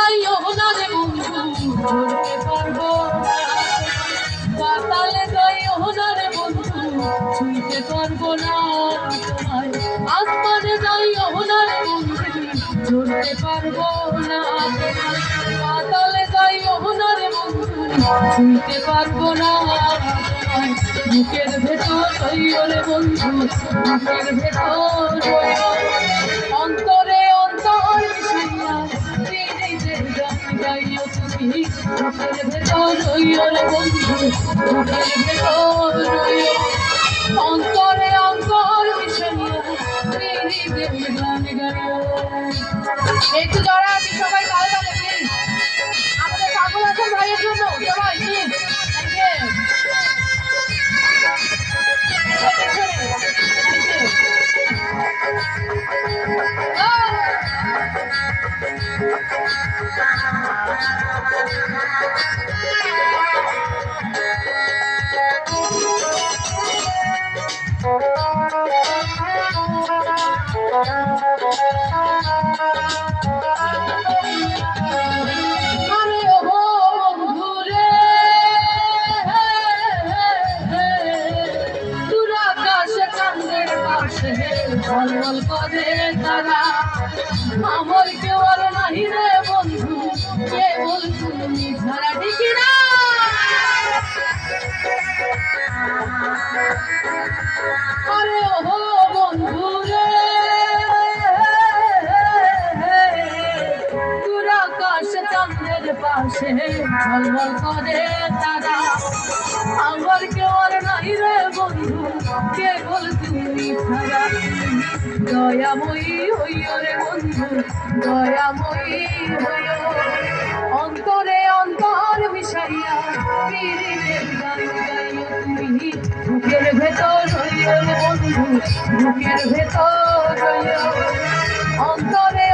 যাইও না রে বন্ধু ধরতে পারবো না, পাতালে যাইও না রে বন্ধু ছুঁইতে পারবো না তোমায়, আসমানে যাইও না রে বন্ধু ধরতে পারবো না তোমায়, পাতালে যাইও না রে বন্ধু ছুঁইতে পারবো না তোমায়, বুকের ভেতর রইও রে বন্ধু, বুকের ভেতর রইও, অন্তরে অন্তর মিশাইয়া প্রীতির গান গাইও তুমি, বুকের ভেতর রইও রে বন্ধু, বুকের ভেতর রইও, অন্তরে অন্তর মিশাইয়া প্রীতির গান গাইও। একটু জড়া আছে সবাই তালে তালে প্লিজ, আমাদের পাগল আছেন ভাইয়ের জন্য সবাই প্লিজ, থ্যাংক ইউ। ঝলমল করে তারা, আমার কেউ আর নাহি রে বন্ধু, কেবল তুমি ছাড়া, ঠিকই না? আরে ও বন্ধু রে, দূর আকাশ চাঁদের পাশে ঝলমল করে তারা, আমার কেউ আর নাহি রে বন্ধু, কেবল তুমি ছাড়া, দয়াময়ী হইও রে বন্ধু, দয়াময়ী হইও, অন্তরে অন্তর মিশাইয়া প্রীতির গান গাইও তুমি, বুকের ভেতর হইও রে বন্ধু, বুকের ভেতর হইও, অন্তরে